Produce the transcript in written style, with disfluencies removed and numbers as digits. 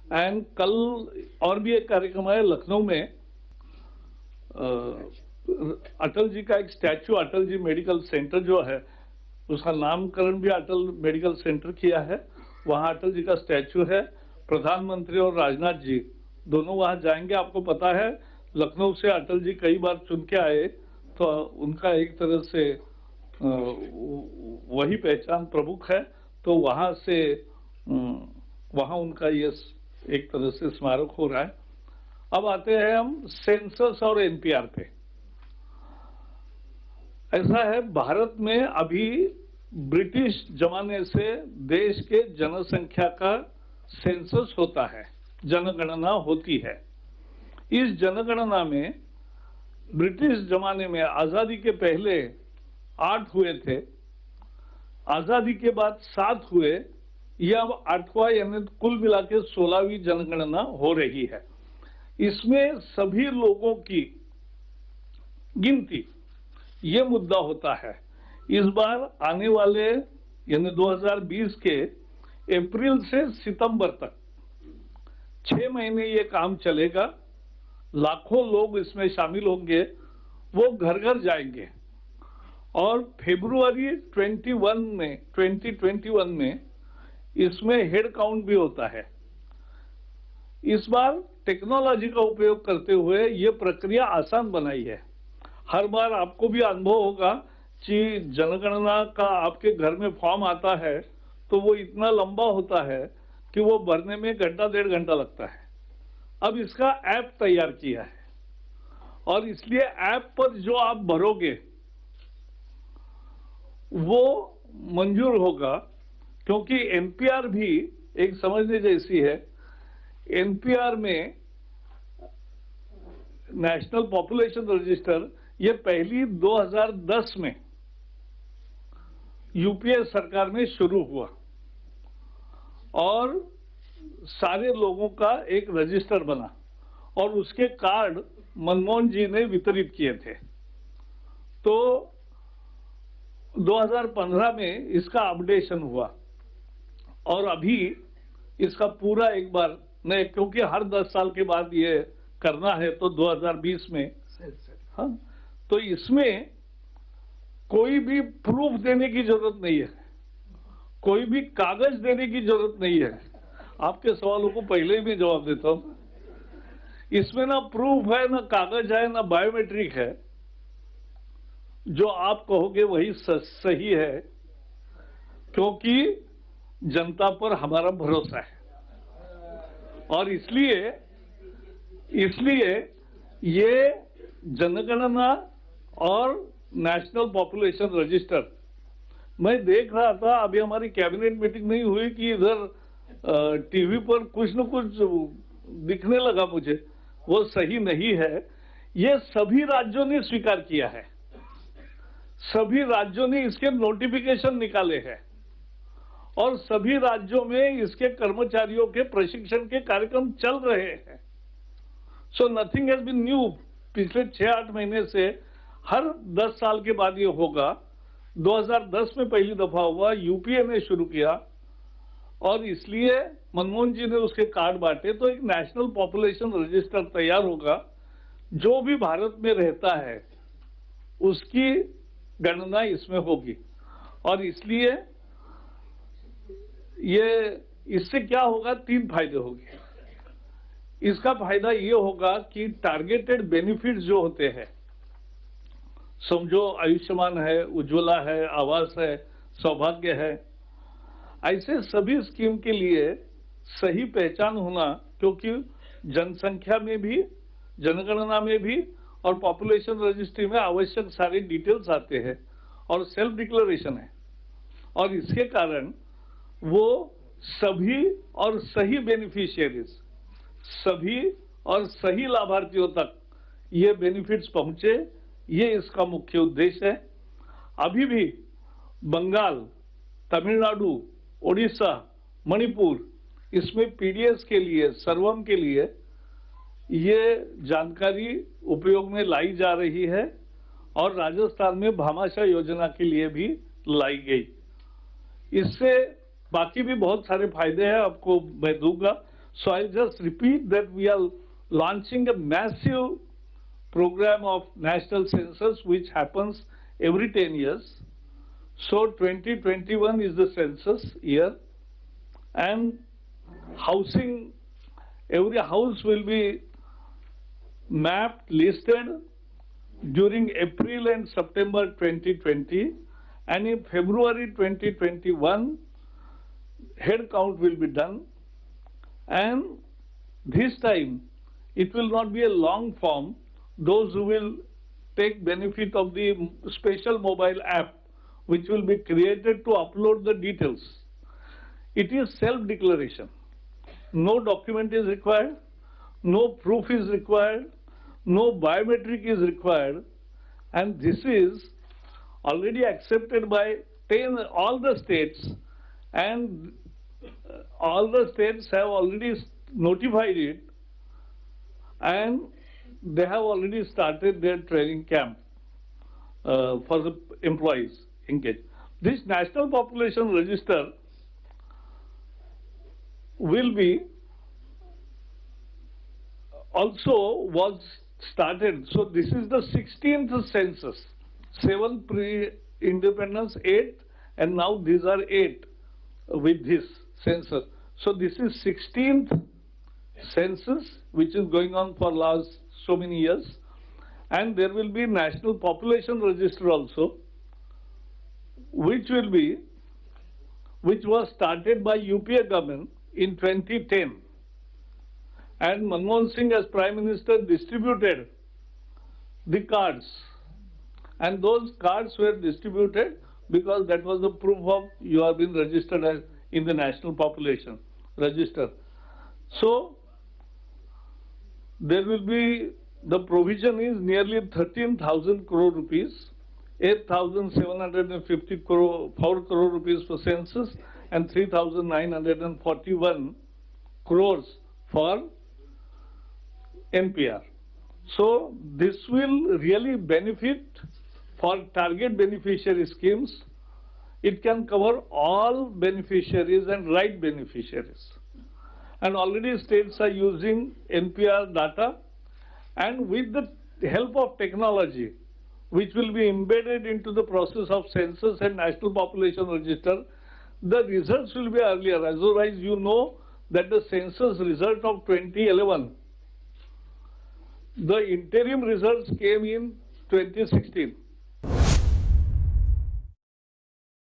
And कल और भी एक कार्यक्रम है लखनऊ में। अटल जी का एक statue, Atal ji medical centre जो है, उसका नामकरण भी अटल मेडिकल सेंटर किया है। वहां अटल जी का स्टैचू है। प्रधानमंत्री और राजनाथ जी दोनों वहां जाएंगे। आपको पता है लखनऊ से अटल जी कई बार चुन के आए, तो उनका एक तरह से वही पहचान प्रमुख है। तो वहां से वहां उनका ये एक तरह से स्मारक हो रहा है। अब आते हैं हम सेंसस और एनपीआर पे। ऐसा है, भारत में अभी ब्रिटिश जमाने से देश के जनसंख्या का सेंसस होता है, जनगणना होती है। इस जनगणना में ब्रिटिश जमाने में आजादी के पहले 8 हुए थे, आजादी के बाद 7 हुए, यह अब 8वां यानी कुल मिला के 16वीं जनगणना हो रही है। इसमें सभी लोगों की गिनती, ये मुद्दा होता है। इस बार आने वाले यानी 2020 के अप्रैल से सितंबर तक 6 महीने ये काम चलेगा। लाखों लोग इसमें शामिल होंगे, वो घर घर जाएंगे और फरवरी 2021 में इसमें हेड काउंट भी होता है। इस बार टेक्नोलॉजी का उपयोग करते हुए ये प्रक्रिया आसान बनाई है। हर बार आपको भी अनुभव होगा कि जनगणना का आपके घर में फॉर्म आता है तो वो इतना लंबा होता है कि वो भरने में घंटा 1.5 घंटा लगता है। अब इसका ऐप तैयार किया है और इसलिए ऐप पर जो आप भरोगे वो मंजूर होगा, क्योंकि एनपीआर भी एक समझने जैसी है। एनपीआर में नेशनल पॉपुलेशन रजिस्टर ये पहली 2010 में यूपीए सरकार में शुरू हुआ और सारे लोगों का एक रजिस्टर बना और उसके कार्ड मनमोहन जी ने वितरित किए थे। तो 2015 में इसका अपडेशन हुआ और अभी इसका पूरा एक बार नहीं, क्योंकि हर 10 साल के बाद ये करना है, तो 2020 में हाँ, तो इसमें कोई भी प्रूफ देने की जरूरत नहीं है, कोई भी कागज देने की जरूरत नहीं है। आपके सवालों को पहले ही मैं जवाब देता हूं। इसमें ना प्रूफ है, ना कागज है, ना बायोमेट्रिक है। जो आप कहोगे वही सही है, क्योंकि जनता पर हमारा भरोसा है। और इसलिए ये जनगणना और नेशनल पॉपुलेशन रजिस्टर, मैं देख रहा था अभी हमारी कैबिनेट मीटिंग नहीं हुई कि इधर टीवी पर कुछ न कुछ दिखने लगा मुझे, वो सही नहीं है। ये सभी राज्यों ने स्वीकार किया है, सभी राज्यों ने इसके नोटिफिकेशन निकाले हैं और सभी राज्यों में इसके कर्मचारियों के प्रशिक्षण के कार्यक्रम चल रहे हैं। So nothing has been new. पिछले 6-8 महीने से हर 10 साल के बाद ये होगा। 2010 में पहली दफा हुआ, यूपीए ने शुरू किया और इसलिए मनमोहन जी ने उसके कार्ड बांटे। तो एक नेशनल पॉपुलेशन रजिस्टर तैयार होगा, जो भी भारत में रहता है उसकी गणना इसमें होगी। और इसलिए इससे क्या होगा, 3 फायदे होंगे। इसका फायदा ये होगा कि टारगेटेड बेनिफिट्स जो होते हैं, समझो आयुष्मान है, उज्ज्वला है, आवास है, सौभाग्य है, ऐसे सभी स्कीम के लिए सही पहचान होना, क्योंकि जनसंख्या में भी, जनगणना में भी और पॉपुलेशन रजिस्ट्री में आवश्यक सारे डिटेल्स आते हैं और सेल्फ डिक्लेरेशन है। और इसके कारण वो सभी और सही बेनिफिशियरीज, सभी और सही लाभार्थियों तक ये बेनिफिट्स पहुंचे, ये इसका मुख्य उद्देश्य है। अभी भी बंगाल, तमिलनाडु, ओडिशा, मणिपुर, इसमें पीडीएस के लिए, सर्वम के लिए ये जानकारी उपयोग में लाई जा रही है और राजस्थान में भामाशाह योजना के लिए भी लाई गई। इससे बाकी भी बहुत सारे फायदे हैं, आपको मैं दूंगा। So I'll just repeat that we are launching a massive program of national census which happens every 10 years. So 2021 is the census year, and housing, every house will be mapped, listed during April and September 2020, and in February 2021 head count will be done. And this time it will not be a long form. Those who will take benefit of the special mobile app which will be created to upload the details. It is self-declaration. No document is required, no proof is required, no biometric is required, and this is already accepted by all the states, and all the states have already notified it, and they have already started their training camp for the employees engaged. This National Population Register will be also was started. So this is the 16th census, 7 pre-independence, 8, and now these are 8 with this census. So this is 16th census which is going on for last so many years, and there will be National Population Register also, which was started by UPA government in 2010, and Manmohan Singh as Prime Minister distributed the cards, and those cards were distributed because that was the proof of you have been registered as in the National Population Register. So there will be, the provision is nearly 13,000 crore rupees, 8,754 crore rupees for census, and 3,941 crores for NPR. So this will really benefit for target beneficiary schemes. It can cover all beneficiaries and right beneficiaries. And already states are using NPR data, and with the help of technology which will be embedded into the process of census and National Population Register, the results will be earlier. Otherwise, you know that the census result of 2011, the interim results came in 2016.